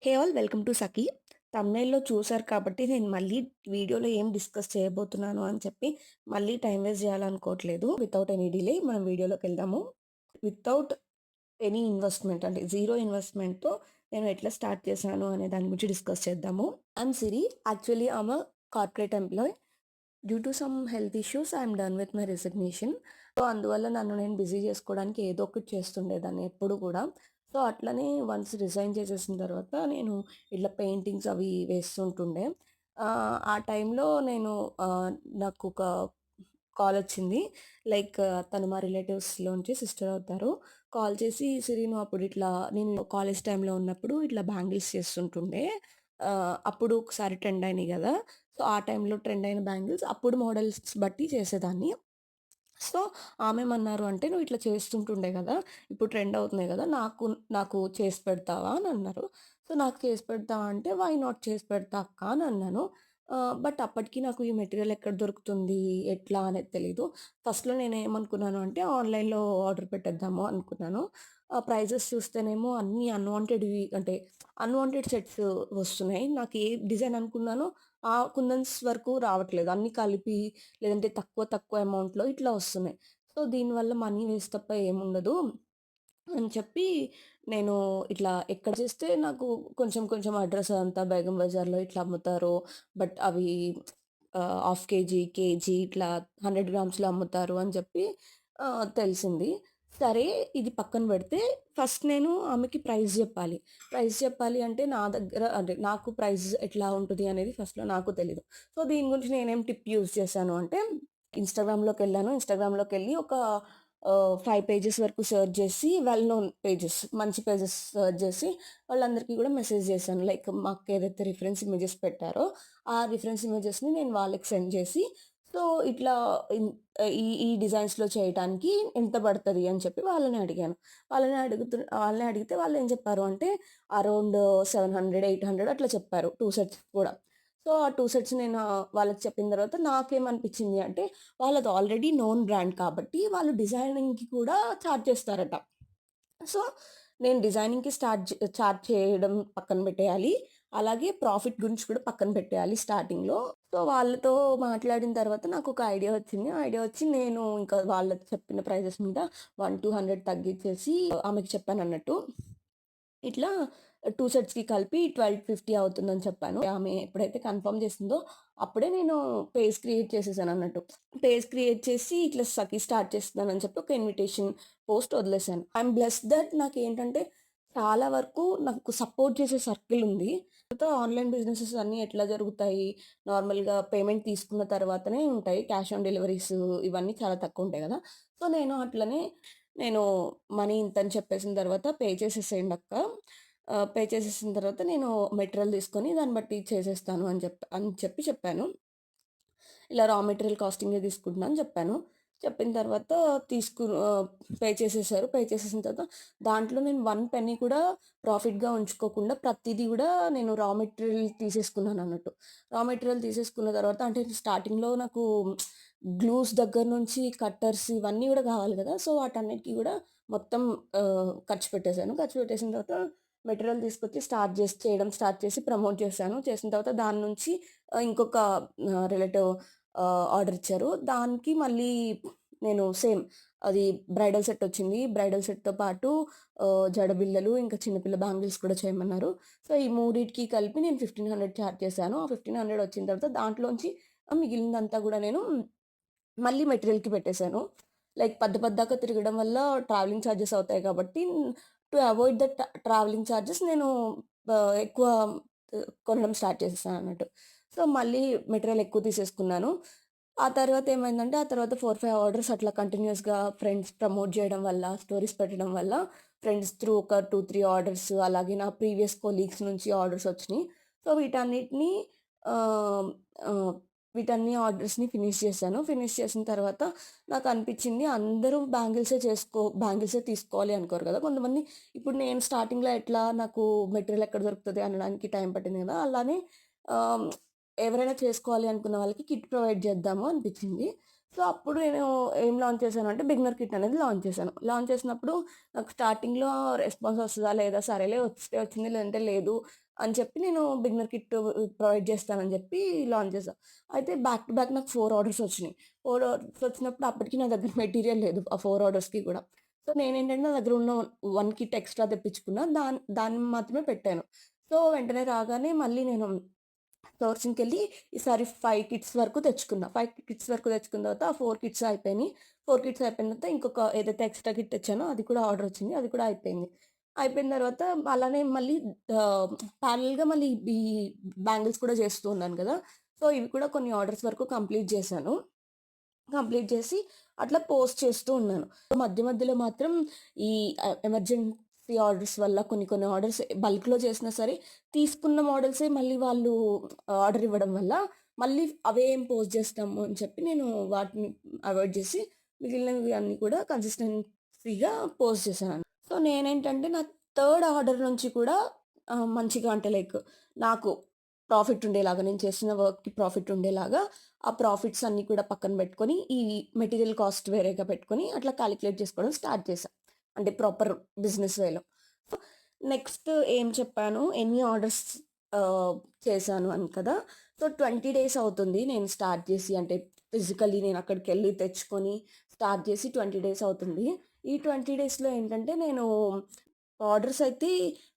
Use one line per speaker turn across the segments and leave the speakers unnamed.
Hey all welcome to సఖీ. థంబ్‌నెయిల్‌లో చూసారు కాబట్టి నేను మళ్ళీ వీడియోలో ఏం డిస్కస్ చేయబోతున్నాను అని చెప్పి మళ్ళీ టైమ్ వేస్ట్ చేయాలనుకోవట్లేదు. వితౌట్ ఎనీ డిలే మనం వీడియోలోకెళ్దాము. వితౌట్ ఎనీ ఇన్వెస్ట్‌మెంట్ అంటే జీరో ఇన్వెస్ట్‌మెంట్‌తో నేను ఎట్లా స్టార్ట్ చేశాను అనే దాని గురించి డిస్కస్ చేద్దాము. I'm Siri. Actually I am a corporate employee. Due to some health issues I'm done with my resignation. So, అందువల్ల నన్ను నేను బిజీ చేసుకోవడానికి ఏదో ఒకటి చేస్తుండేదాన్ని ఎప్పుడు కూడా. సో, అట్లనే వన్స్ రిజైన్ చేసేసిన తర్వాత నేను ఇట్లా పెయింటింగ్స్ అవి వేస్తుంటుండే. ఆ టైంలో నేను నాకొక కాలొచ్చింది. లైక్ తను మా రిలేటివ్స్‌లోంచి సిస్టర్ అవుతారు. కాల్ చేసి, "సిరి నువ్వు అప్పుడు ఇట్లా నేను కాలేజ్ టైంలో ఉన్నప్పుడు ఇట్లా బ్యాంగిల్స్ చేస్తుంటుండే. అప్పుడు ఒకసారి ట్రెండ్ అయినాయి గదా! సో, ఆ టైంలో ట్రెండ్ అయిన బ్యాంగిల్స్ అప్పుడు మోడల్స్ బట్టి చేసేదాన్ని. సో, ఆమేమన్నారు అంటే, "నువ్వు ఇట్లా చేస్తుంటుండే గదా! ఇప్పుడు ట్రెండ్ అవుతున్నాయి గదా! నాకు చేసి పెడతావా?" అని అన్నారు. సో, నాకు చేసి పెడతావా అంటే, "వై నాట్ చేసి పెడతా అక్క" అని అన్నాను. బట్ అప్పటికి నాకు ఈ మెటీరియల్ ఎక్కడ దొరుకుతుంది, ఎట్లా అనేది తెలీదు. ఫస్ట్‌లో నేనేమనుకున్నాను అంటే, ఆన్‌లైన్‌లో ఆర్డర్ పెట్టేద్దాము అనుకున్నాను. ప్రైజెస్ చూస్తేనేమో అన్నీ అన్‌వాంటెడ్‌వి అంటే, అన్‌వాంటెడ్ సెట్స్ వస్తున్నాయి. నాకు ఏ డిజైన్ అనుకున్నానో, ఆ కుందన్స్ వరకు రావట్లేదు. అన్నీ కలిపి లేదంటే తక్కువ తక్కువ అమౌంట్‌లో ఇట్లా వస్తున్నాయి. సో, దీనివల్ల మనీ వేస్ట్ తప్ప ఏముండదు అని చెప్పి నేను ఇట్లా ఎక్కడ చేస్తే నాకు కొంచెం కొంచెం అడ్రెస్ అదంతా బేగం బజార్‌లో ఇట్లా అమ్ముతారు. బట్ అవి హాఫ్ కేజీ, కేజీ ఇట్లా 100 గ్రామ్స్‌లో అమ్ముతారు అని చెప్పి తెలిసింది. సరే ఇది పక్కన పెడితే ఫస్ట్ నేను ఆమెకి ప్రైస్ జెప్పాలి. ప్రైస్ చెప్పాలి అంటే నా దగ్గర అంటే నాకు ప్రైస్ ఎట్లా ఉంటది అనేది ఫస్ట్‌లో నాకు తెలీదు. సో, దీని గురించి నేనేం టిప్ యూజ్ చేశాను అంటే ఇన్‌స్టాగ్రామ్‌లోకెళ్ళాను. ఇన్‌స్టాగ్రామ్‌లోకెళ్ళి ఒక 5 పేజెస్ వరకు సెర్చ్ జేసి వెల్ నోన్ పేజెస్ మంచి పేజెస్ సెర్చ్ జేసి వాళ్ళందరికీ గూడా మెసేజ్ జేశాను. లైక్ మాకేదైతే రిఫరెన్స్ ఇమేజెస్ పెట్టారో, ఆ రిఫరెన్స్ ఇమేజెస్‌ని నేను వాళ్ళకి సెండ్ జేసి, సో, ఇట్లా ఇన్ ఈ ఈ డిజైన్స్‌లో చేయటానికి ఎంత పడతది అని చెప్పి వాళ్ళని అడిగాను. వాళ్ళని అడిగితే వాళ్ళేం చెప్పారు అంటే అరౌండ్ 700, 800 అట్లా చెప్పారు 2 సెట్స్ కూడా. సో, ఆ 2 సెట్స్ నేను వాళ్ళకి చెప్పిన తర్వాత నాకేమనిపించింది అంటే వాళ్ళది ఆల్రెడీ నోన్ బ్రాండ్ కాబట్టి వాళ్ళు డిజైనింగ్‌కి కూడా చార్జ్ చేస్తారట. సో, నేను డిజైనింగ్‌కి చార్జ్ చేయడం పక్కన పెట్టేయాలి. అలాగే ప్రాఫిట్ గురించి కూడా పక్కన పెట్టేయాలి స్టార్టింగ్‌లో. సో, వాళ్ళతో మాట్లాడిన తర్వాత నాకొక ఐడియా వచ్చింది. ఆ ఐడియా వచ్చి నేను ఇంకా వాళ్ళకి చెప్పిన ప్రైజెస్ మీద 1, 200 తగ్గించేసి ఆమెకి చెప్పానన్నట్టు. ఇట్లా 2 సెట్స్‌కి కలిపి 1250 అవుతుందని చెప్పాను. ఆమె ఎప్పుడైతే కన్ఫర్మ్ చేసిందో అప్పుడే నేను పేజ్ క్రియేట్ చేసేసానన్నట్టు. పేజ్ క్రియేట్ చేసి ఇట్లా సఖి స్టార్ట్ చేస్తున్నానని చెప్పి ఒక ఇన్విటేషన్ పోస్ట్ వదిలేసాను. ఐయామ్ బ్లెస్డ్ దట్ నాకేంటంటే చాలా వరకు నాకు సపోర్ట్ చేసే సర్కిల్ ఉంది. ఆన్‌లైన్ బిజినెసెస్ అన్నీ ఎట్లా జరుగుతాయి? నార్మల్‌గా పేమెంట్ తీసుకున్న తర్వాతనే ఉంటాయి. క్యాష్ ఆన్ డెలివరీస్ ఇవన్నీ చాలా తక్కువుంటాయి గదా! సో, నేను మనీ ఇంతని చెప్పేసిన తర్వాత పే చేసేసేయండక్క. పే చేసేసిన తర్వాత నేను మెటీరియల్ తీసుకొని దాన్ని బట్టి చేసేస్తాను అని చెప్పి చెప్పాను. ఇలా రా మెటీరియల్ కాస్టింగే తీసుకుంటున్నా అని చెప్పాను. చెప్పిన తర్వాత పే చేసేసారు. పే చేసేసిన తర్వాత దాంట్లో నేను 1 పెన్నీ కూడా ప్రాఫిట్‌గా ఉంచుకోకుండా ప్రతీది గూడా నేను రా మెటీరియల్ తీసేసుకున్నానన్నట్టు. రా మెటీరియల్ తీసేసుకున్న తర్వాత అంటే స్టార్టింగ్‌లో నాకు గ్లూస్ దగ్గర నుంచి కట్టర్స్ ఇవన్నీ గూడా కావాలి గదా! సో, వాటన్నిటికి గూడా మొత్తం ఖర్చు పెట్టేసాను. ఖర్చు పెట్టేసిన తర్వాత మెటీరియల్ తీసుకొచ్చి చేయడం స్టార్ట్ చేసి ప్రమోట్ చేశాను. చేసిన తర్వాత దాని నుంచి ఇంకొక రిలేటివ్ ఆర్డర్ ఇచ్చారు. దానికి మళ్ళీ నేను సేమ్ అది బ్రైడల్ సెట్ వచ్చింది. బ్రైడల్ సెట్‌తో పాటు జడబిళ్ళలు, ఇంకా చిన్నపిల్ల బ్యాంగిల్స్ కూడా చేయమన్నారు. సో, ఈ మూడిటికి కలిపి నేను 1500 చార్జ్ చేశాను. ఆ 1500 వచ్చిన తర్వాత దాంట్లోంచి మిగిలినదంతా గూడా నేను మళ్ళీ మెటీరియల్‌కి పెట్టేసాను. లైక్ పద్దాక తిరగడం వల్ల ట్రావెలింగ్ చార్జెస్ అవుతాయి కాబట్టి to avoid the travelling charges నేను ఎక్కువ కొనడం స్టార్ట్ చేసేసానన్నట్టు. సో, మళ్ళీ మెటీరియల్ ఎక్కువ తీసేసుకున్నాను. ఆ తర్వాత ఏమైందంటే, ఆ తర్వాత 4, 5 ఆర్డర్స్ అట్లా కంటిన్యూయస్‌గా ఫ్రెండ్స్ ప్రమోట్ జేయడం వల్ల, స్టోరీస్ పెట్టడం వల్ల ఫ్రెండ్స్ త్రూ ఒక 2, 3 ఆర్డర్స్ అలాగే నా ప్రీవియస్ కొలీగ్స్ నుంచి ఆర్డర్స్ వచ్చినియి. సో, ఆహ్, ఆహ్, వీటన్ని ఆర్డర్స్‌ని ఫినిష్ చేశాను. ఫినిష్ చేసిన తర్వాత నాకనిపిచ్చింది అందరూ బ్యాంగిల్సే తీసుకోవాలి అనుకోరు గదా! కొంతమంది ఇప్పుడు నేను స్టార్టింగ్‌లో ఎట్లా నాకు మెటీరియల్ ఎక్కడ దొరుకుతది అనడానికి టైం పట్టింది గదా! అలానే ఆహ్, ఎవరైనా చేసుకోవాలి అనుకున్న వాళ్ళకి కిట్ ప్రొవైడ్ చేద్దాము అనిపిచ్చింది. సో, అప్పుడు నేను ఏం లాంచ్ చేశానంటే బిగినర్ కిట్ అనేది లాంచ్ చేశాను. లాంచ్ చేసినప్పుడు నాకు స్టార్టింగ్‌లో రెస్పాన్స్ వస్తదా లేదా? సరేలే వస్తే వచ్చింది లేదంటే లేదు. అని చెప్పి నేను బిగినర్ కిట్ ప్రొవైడ్ చేస్తానని చెప్పి లాంచ్ చేశా. అయితే బ్యాక్ టు బ్యాక్ నాకు 4 ఆర్డర్స్ వచ్చినాయి. 4 ఆర్డర్స్ వచ్చినప్పుడు అప్పటికి నా దగ్గర మెటీరియల్ లేదు ఆ 4 ఆర్డర్స్‌కి కూడా. సో, నేనేంటంటే నా దగ్గర ఉన్న 1 కిట్ ఎక్స్‌ట్రా తెప్పించుకున్నా. దాన్ని మాత్రమే పెట్టాను. సో, వెంటనే రాగానే మళ్ళీ నేను సోర్సింగ్‌కెళ్ళి ఈసారి 5 కిట్స్ వరకు తెచ్చుకున్నా. 5 కిట్స్ వరకు తెచ్చుకున్న తర్వాత ఆ 4 కిట్స్ అయిపోయినాయి. 4 కిట్స్ అయిపోయిన తర్వాత ఇంకొక ఏదైతే ఎక్స్‌ట్రా కిట్ తెచ్చానో అది కూడా ఆర్డర్ వచ్చింది. అది కూడా అయిపోయింది. అయిపోయిన తర్వాత అలానే మళ్ళీ ప్యారలెల్‌గా మళ్ళీ ఈ బ్యాంగిల్స్ కూడా చేస్తూ ఉన్నాను కదా! సో, ఇవి కూడా కొన్ని ఆర్డర్స్ వరకు కంప్లీట్ చేశాను. కంప్లీట్ చేసి అట్లా పోస్ట్ చేస్తూ ఉన్నాను. మధ్య మధ్యలో మాత్రం ఈ ఎమర్జెన్సీ ఆర్డర్స్ వల్ల కొన్ని కొన్ని ఆర్డర్స్ బల్క్‌లో చేసినా సరే, తీసుకున్న మోడల్సే మళ్ళీ వాళ్ళు ఆర్డర్ ఇవ్వడం వల్ల, మళ్ళీ అవే ఏం పోస్ట్ చేస్తాము అని చెప్పి నేను వాటిని అవాయిడ్ చేసి, మిగిలినవి అన్నీ కూడా కన్సిస్టెన్సీగా పోస్ట్ చేశాను. సో, నేనేంటంటే నా థర్డ్ ఆర్డర్ నుంచి కూడా మంచిగా అంటే లైక్ నాకు ప్రాఫిట్ ఉండేలాగా, నేను చేసిన వర్క్‌కి ప్రాఫిట్ ఉండేలాగా ఆ ప్రాఫిట్స్ అన్నీ కూడా పక్కన పెట్టుకొని, ఈ మెటీరియల్ కాస్ట్ వేరేగా పెట్టుకొని, అట్లా కాలిక్యులేట్ చేసుకోవడం స్టార్ట్ చేశా. అంటే ప్రాపర్ బిజినెస్ వేలో. సో, నెక్స్ట్ ఏం చెప్పాను, ఎన్ని ఆర్డర్స్ ఆహ్, చేశాను అని కదా! సో, 20 డేస్ అవుతుంది నేను స్టార్ట్ చేసి. అంటే ఫిజికల్లీ నేను అక్కడికెళ్ళి తెచ్చుకొని స్టార్ట్ చేసి 20 డేస్ అవుతుంది. ఈ 20 డేస్‌లో ఏంటంటే నేను ఆర్డర్స్ అయితే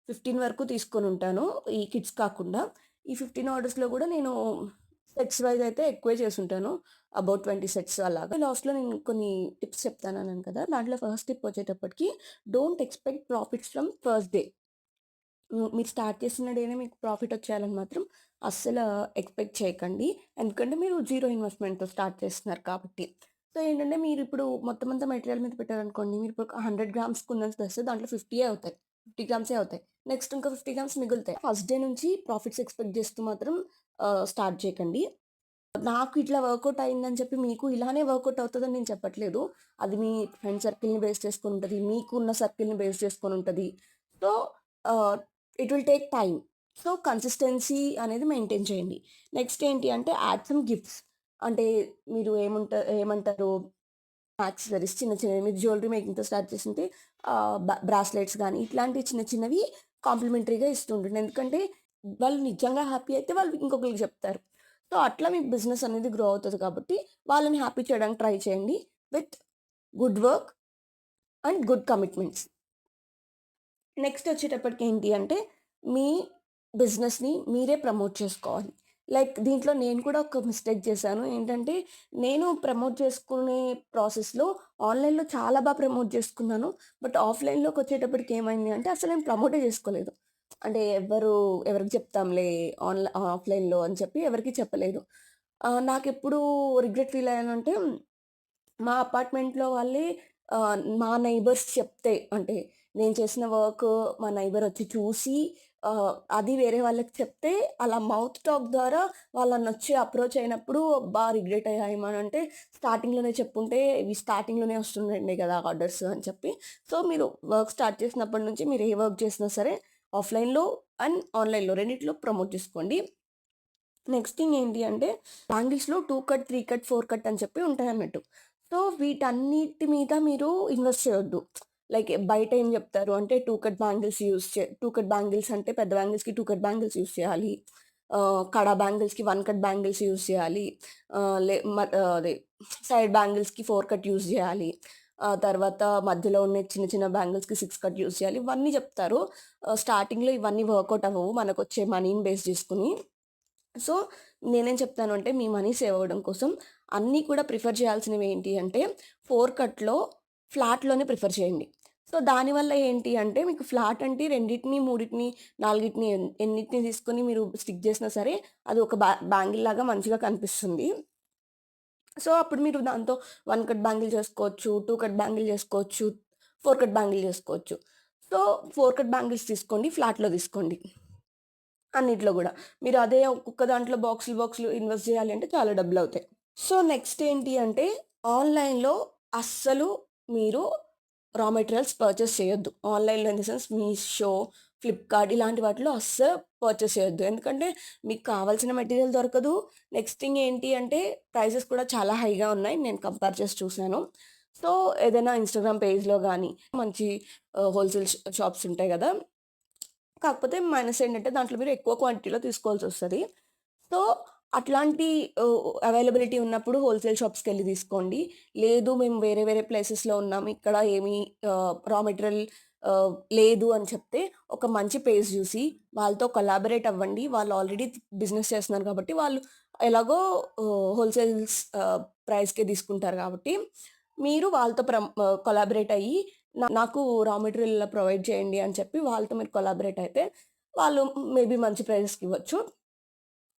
15 వరకు తీసుకొనుంటాను. ఈ కిడ్స్ కాకుండా. ఈ 15 ఆర్డర్స్‌లో గూడా నేను సెట్స్ వైస్ అయితే ఎక్కువే చేసుంటాను. అబౌట్ 20 సెట్స్ అలాగా. లాస్ట్‌లో నేను కొన్ని టిప్స్ చెప్తానన్నాను కదా! దాంట్లో ఫస్ట్ టిప్ వచ్చేటప్పటికి don't expect profits from first day. మీరు స్టార్ట్ చేసిన డేనే మీకు ప్రాఫిట్ వచ్చేయాలని మాత్రం అస్సలు ఎక్స్‌పెక్ట్ చేయకండి. ఎందుకంటే మీరు జీరో ఇన్వెస్ట్‌మెంట్‌తో స్టార్ట్ చేస్తున్నారు కాబట్టి. సో, ఏంటంటే మీరిప్పుడు మొత్తం అంతా మెటీరియల్ మీద పెట్టారనుకోండి. మీరిప్పుడు ఒక 100 గ్రామ్స్ కుందన్స్ తెస్తే దాంట్లో 50 అవుతాయి. 50 గ్రామ్సే అవుతాయి. నెక్స్ట్ ఇంకా 50 గ్రామ్స్ మిగులుతాయి. ఫస్ట్ డే నుంచి ప్రాఫిట్స్ ఎక్స్‌పెక్ట్ చేస్తూ మాత్రం స్టార్ట్ చేయకండి. నాకు ఇట్లా వర్కౌట్ అయిందని చెప్పి మీకు ఇలానే వర్కౌట్ అవుతదని నేను చెప్పట్లేదు. అది మీ ఫ్రెండ్ సర్కిల్‌ని బేస్ చేసుకొని ఉంటది. మీకున్న సర్కిల్‌ని బేస్ చేసుకొని ఉంటది. సో, ఆహ్, it will take time. So, consistency అనేది మెయింటైన్ చేయండి. నెక్స్ట్ ఏంటి అంటే యాడ్ సమ్ గిఫ్ట్స్. అంటే మీరు ఏమంటారు, యాక్సెసరీస్ చిన్న చిన్నవి మీరు జ్యువెలరీ మేకింగ్‌తో స్టార్ట్ చేసుంటే బ్రాస్లెట్స్ గానీ, ఇట్లాంటివి చిన్న చిన్నవి కాంప్లిమెంటరీగా ఇస్తూ ఉండండి. ఎందుకంటే వాళ్ళు నిజంగా హ్యాపీ అయితే వాళ్ళు ఇంకొకళ్ళకి చెప్తారు. సో, అట్లా మీ బిజినెస్ అనేది గ్రో అవుతది కాబట్టి వాళ్ళని హ్యాపీ చేయడానికి ట్రై చేయండి. With good work and good commitments. Next వచ్చేటప్పటికి ఏంటి అంటే, మీ బిజినెస్‌ని మీరే ప్రమోట్ చేసుకోవాలి. లైక్ దీంట్లో నేను కూడా ఒక మిస్టేక్ చేశాను. ఏంటంటే, నేను ప్రమోట్ చేసుకునే ప్రాసెస్‌లో ఆన్‌లైన్‌లో చాలా ప్రమోట్ చేసుకున్నాను. బట్ ఆఫ్‌లైన్‌లోకొచ్చేటప్పటికి ఏమైంది అంటే, అసలు నేను ప్రమోటే చేసుకోలేదు. అంటే ఎవరికి చెప్తాంలే ఆఫ్‌లైన్‌లో అని చెప్పి ఎవరికీ చెప్పలేదు. నాకెప్పుడు రిగ్రెట్ ఫీల్ అయ్యానంటే మా అపార్ట్మెంట్‌లో వాళ్ళే మా నైబర్స్ చెప్తే అంటే నేను చేసిన వర్క్ మా నైబర్ వచ్చి చూసి అది వేరే వాళ్ళకి చెప్తే అలా మౌత్ టాక్ ద్వారా వాళ్ళనొచ్చి అప్రోచ్ అయినప్పుడు అబ్బా! రిగ్రెట్ అయ్యా ఏమనంటే స్టార్టింగ్‌లోనే చెప్పుంటే ఇవి స్టార్టింగ్‌లోనే వస్తుండే కదా ఆర్డర్స్ అని చెప్పి. సో, మీరు వర్క్ స్టార్ట్ చేసినప్పటి నుంచి మీరు ఏ వర్క్ చేసినా సరే ఆఫ్‌లైన్‌లో అండ్ ఆన్‌లైన్‌లో రెండిట్లో ప్రమోట్ చేసుకోండి. నెక్స్ట్ థింగ్ ఏంటి అంటే, బ్యాంగిల్స్‌లో 2 కట్, 3 కట్, 4 కట్ అని చెప్పి ఉంటాయన్నట్టు. సో, వీటన్నిటి మీద మీరు ఇన్వెస్ట్ చేయొద్దు. లైక్ బయట ఏం చెప్తారు అంటే 2 కట్ బ్యాంగిల్స్ అంటే పెద్ద బ్యాంగిల్స్‌కి 2 కట్ బ్యాంగిల్స్ యూజ్ చేయాలి. కడా బ్యాంగిల్స్‌కి 1 కట్ బ్యాంగిల్స్ యూజ్ చేయాలి. అదే సైడ్ బ్యాంగిల్స్‌కి 4 కట్ యూజ్ చేయాలి. తర్వాత మధ్యలో ఉన్న చిన్న చిన్న బ్యాంగిల్స్‌కి 6 కట్ యూజ్ చేయాలి. ఇవన్నీ చెప్తారు. స్టార్టింగ్‌లో ఇవన్నీ వర్కౌట్ అవ్వవు మనకొచ్చే మనీని బేస్ చేసుకొని. సో, నేనేం చెప్తాను అంటే, మీ మనీ సేవ్ అవ్వడం కోసం అన్నీ కూడా ప్రిఫర్ చేయాల్సినవి ఏంటి అంటే, 4 కట్‌లో ఫ్లాట్‌లోనే ప్రిఫర్ చేయండి. సో, దానివల్ల ఏంటి అంటే, మీకు ఫ్లాట్ అంటే రెండిటిని, మూడిటిని, నాలుగిటిని ఎన్నిటిని తీసుకొని మీరు స్టిక్ చేసినా సరే, అది ఒక బ్యాంగిల్ లాగా మంచిగా కనిపిస్తుంది. సో, అప్పుడు మీరు దాంతో 1 కట్ బ్యాంగిల్ చేసుకోవచ్చు, 2 కట్ బ్యాంగిల్ చేసుకోవచ్చు, 4 కట్ బ్యాంగిల్ చేసుకోవచ్చు. సో, 4 కట్ బ్యాంగిల్స్ తీసుకోండి. ఫ్లాట్‌లో తీసుకోండి. అన్నిట్లో గూడా. మీరు అదే ఒక్కొక్క దాంట్లో బాక్సులు ఇన్వెస్ట్ జేయాలి అంటే చాలా డబ్బులవుతాయి. సో, నెక్స్ట్ ఏంటి అంటే ఆన్‌లైన్‌లో అస్సలు మీరు రా మెటీరియల్స్ పర్చేస్ చేయొద్దు. ఆన్‌లైన్‌లో in the sense Meesho, Flipkart ఇలాంటి వాటిలో అస్సలు పర్చేస్ చేయొద్దు. ఎందుకంటే మీకు కావాల్సిన మెటీరియల్ దొరకదు. నెక్స్ట్ థింగ్ ఏంటి అంటే ప్రైసెస్ కూడా చాలా హైగా ఉన్నాయి. నేను కంపేర్ చేసి చూసాను. సో, ఏదైనా ఇన్‌స్టాగ్రామ్ పేజ్‌లో గానీ మంచి హోల్‌సేల్ షాప్స్ ఉంటాయి గదా! కాకపోతే మైనస్ ఏంటంటే దాంట్లో మీరు ఎక్కువ క్వాంటిటీలో తీసుకోవాల్సొస్తది. సో, అట్లాంటి అవైలబిలిటీ ఉన్నప్పుడు హోల్‌సేల్ షాప్స్‌కెళ్ళి తీసుకోండి. లేదు మేము వేరే వేరే ప్లేసెస్‌లో ఉన్నాం. ఇక్కడ ఏమీ రా మెటీరియల్ లేదు అని చెప్తే ఒక మంచి పేజ్ జూసి వాళ్ళతో కొలాబరేట్ అవ్వండి. వాళ్ళు ఆల్రెడీ బిజినెస్ చేస్తున్నారు కాబట్టి వాళ్ళు ఎలాగో హోల్‌సేల్స్ ప్రైస్‌కే తీసుకుంటారు కాబట్టి మీరు వాళ్ళతో కొలాబరేట్ అయ్యి నాకు రా మెటీరియల్ ఇలా ప్రొవైడ్ చేయండి అని చెప్పి వాళ్ళతో మీరు కొలాబరేట్ అయితే వాళ్ళు మేబీ మంచి ప్రైజెస్‌కి ఇవ్వచ్చు.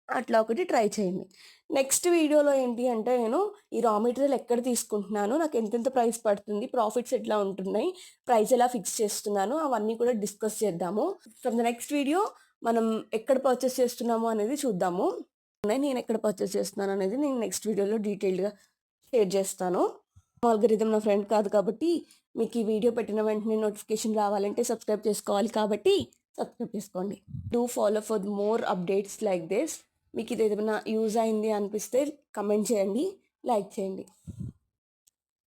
అట్లా ఒకటి ట్రై చేయండి. నెక్స్ట్ వీడియోలో ఏంటి అంటే నేను ఈ రా మెటీరియల్ ఎక్కడ తీసుకుంటున్నాను, నాకు ఎంతెంత ప్రైస్ పడుతుంది, ప్రాఫిట్స్ ఎట్లా ఉంటున్నాయి, ప్రైస్ ఎలా ఫిక్స్ చేస్తున్నాను అవన్నీ కూడా డిస్కస్ చేద్దాము. ఫ్రమ్ ద నెక్స్ట్ వీడియో మనం ఎక్కడ పర్చేస్ చేస్తున్నాము అనేది చూద్దాము. నేను ఎక్కడ పర్చేస్ చేస్తున్నాను అనేది నేను నెక్స్ట్ వీడియోలో డీటెయిల్డ్‌గా షేర్ చేస్తాను. ఆల్గోరిథం నా ఫ్రెండ్ కాదు కాబట్టి మీకు ఈ వీడియో పెట్టిన వెంటనే నోటిఫికేషన్ రావాలంటే సబ్స్క్రైబ్ చేసుకోవాలి కాబట్టి సబ్స్క్రైబ్ చేసుకోండి. Do follow for more updates like this. మీకు ఇది ఏదైనా యూజ్ అయింది అనిపిస్తే కమెంట్ చేయండి, లైక్ చేయండి.